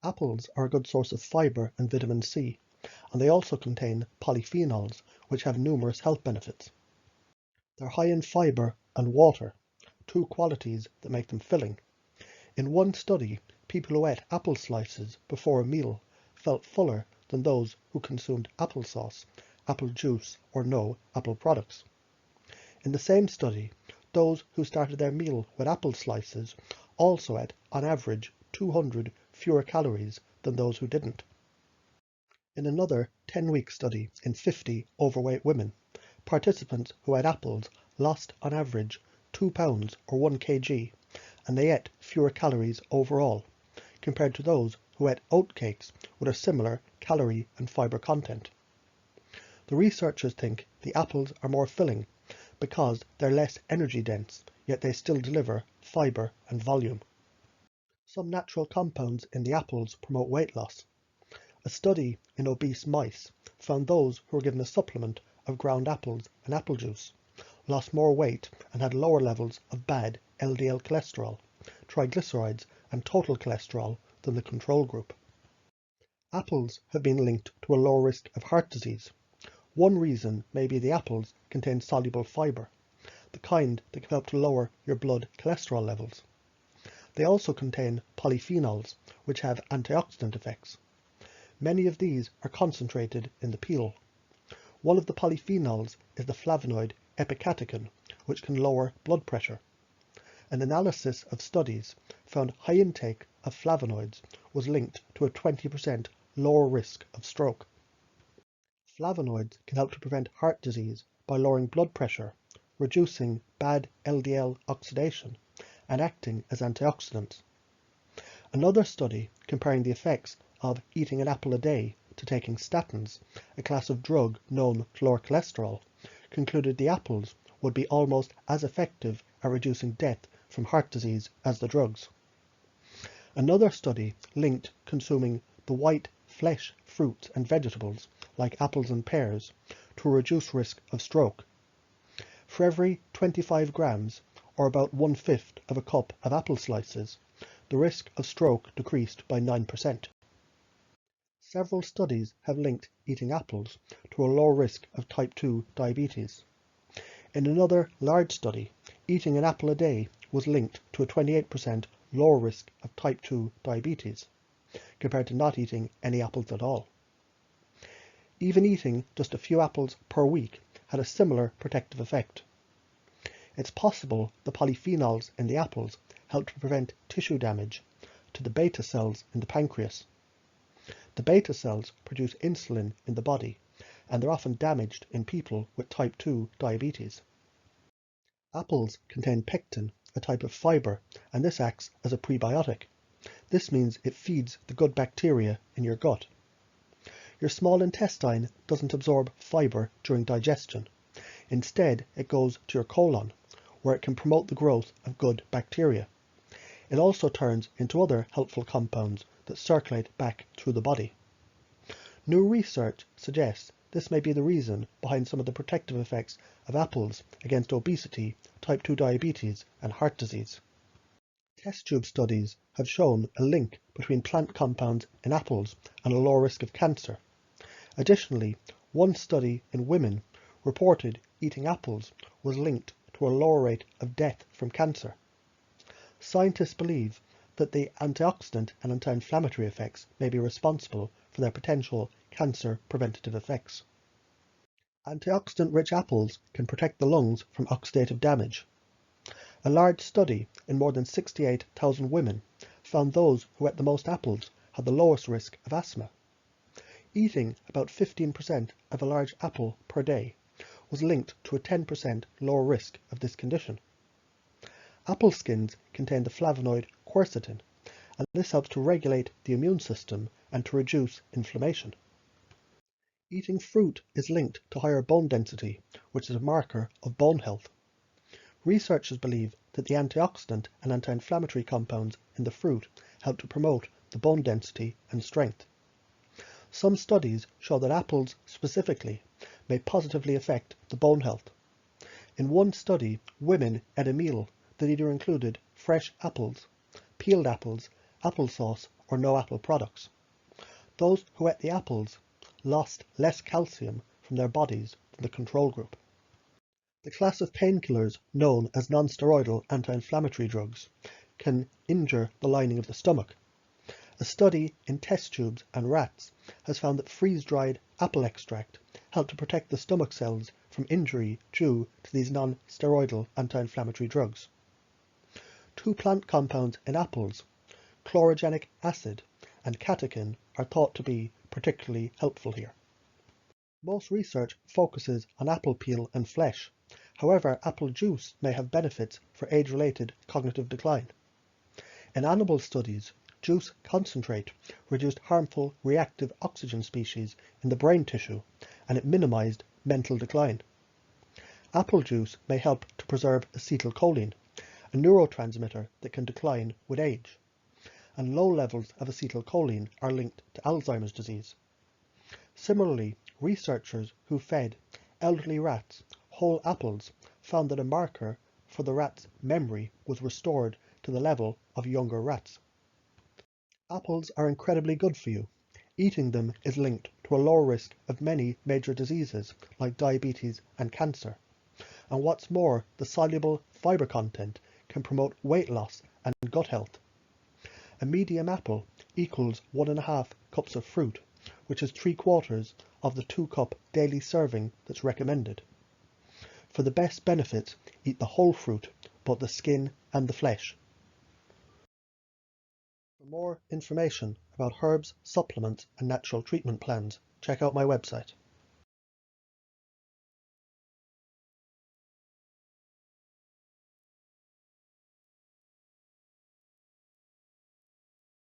Apples are a good source of fibre and vitamin C, and they also contain polyphenols, which have numerous health benefits. They're high in fibre and water, two qualities that make them filling. In one study, people who ate apple slices before a meal felt fuller than those who consumed applesauce, apple juice, or no apple products. In the same study, those who started their meal with apple slices also ate, on average, 200 fewer calories than those who didn't. In another 10-week study in 50 overweight women, participants who had apples lost on average 2 pounds or 1 kg, and they ate fewer calories overall, compared to those who ate oatcakes with a similar calorie and fibre content. The researchers think the apples are more filling because they're less energy dense, yet they still deliver fibre and volume. Some natural compounds in the apples promote weight loss. A study in obese mice found those who were given a supplement of ground apples and apple juice lost more weight and had lower levels of bad LDL cholesterol, triglycerides, and total cholesterol than the control group. Apples have been linked to a lower risk of heart disease. One reason may be the apples contain soluble fibre, the kind that can help to lower your blood cholesterol levels. They also contain polyphenols, which have antioxidant effects. Many of these are concentrated in the peel. One of the polyphenols is the flavonoid epicatechin, which can lower blood pressure. An analysis of studies found high intake of flavonoids was linked to a 20% lower risk of stroke. Flavonoids can help to prevent heart disease by lowering blood pressure, reducing bad LDL oxidation, and acting as antioxidants. Another study comparing the effects of eating an apple a day to taking statins, a class of drug known to lower cholesterol, concluded the apples would be almost as effective at reducing death from heart disease as the drugs. Another study linked consuming the white flesh fruits and vegetables, like apples and pears, to a reduced risk of stroke. For every 25 grams, or about 1/5 of a cup of apple slices, the risk of stroke decreased by 9%. Several studies have linked eating apples to a lower risk of type 2 diabetes. In another large study, eating an apple a day was linked to a 28% lower risk of type 2 diabetes, compared to not eating any apples at all. Even eating just a few apples per week had a similar protective effect. It's possible the polyphenols in the apples help to prevent tissue damage to the beta cells in the pancreas. The beta cells produce insulin in the body, and they're often damaged in people with type 2 diabetes. Apples contain pectin, a type of fibre, and this acts as a prebiotic. This means it feeds the good bacteria in your gut. Your small intestine doesn't absorb fibre during digestion. Instead, it goes to your colon, where it can promote the growth of good bacteria. It also turns into other helpful compounds that circulate back through the body. New research suggests this may be the reason behind some of the protective effects of apples against obesity, type 2 diabetes, and heart disease. Test tube studies have shown a link between plant compounds in apples and a lower risk of cancer. Additionally, one study in women reported eating apples was linked to a lower rate of death from cancer. Scientists believe that the antioxidant and anti-inflammatory effects may be responsible for their potential cancer preventative effects. Antioxidant-rich apples can protect the lungs from oxidative damage. A large study in more than 68,000 women found those who ate the most apples had the lowest risk of asthma. Eating about 15% of a large apple per day was linked to a 10% lower risk of this condition. Apple skins contain the flavonoid quercetin, and this helps to regulate the immune system and to reduce inflammation. Eating fruit is linked to higher bone density, which is a marker of bone health. Researchers believe that the antioxidant and anti-inflammatory compounds in the fruit help to promote the bone density and strength. Some studies show that apples specifically may positively affect the bone health. In one study, women ate a meal that either included fresh apples, peeled apples, applesauce, or no apple products. Those who ate the apples lost less calcium from their bodies than the control group. The class of painkillers known as non-steroidal anti-inflammatory drugs can injure the lining of the stomach. A study in test tubes and rats has found that freeze-dried apple extract helped to protect the stomach cells from injury due to these non-steroidal anti-inflammatory drugs. Two plant compounds in apples, chlorogenic acid and catechin, are thought to be particularly helpful here. Most research focuses on apple peel and flesh. However, apple juice may have benefits for age-related cognitive decline. In animal studies, juice concentrate reduced harmful reactive oxygen species in the brain tissue, and it minimized mental decline. Apple juice may help to preserve acetylcholine, a neurotransmitter that can decline with age, and low levels of acetylcholine are linked to Alzheimer's disease. Similarly, researchers who fed elderly rats whole apples found that a marker for the rat's memory was restored to the level of younger rats. Apples are incredibly good for you. Eating them is linked to a lower risk of many major diseases like diabetes and cancer. And what's more, the soluble fiber content can promote weight loss and gut health. A medium apple equals 1.5 cups of fruit, which is 3/4 of the 2-cup daily serving that's recommended. For the best benefits, eat the whole fruit, both the skin and the flesh. For more information about herbs, supplements, and natural treatment plans, check out my website.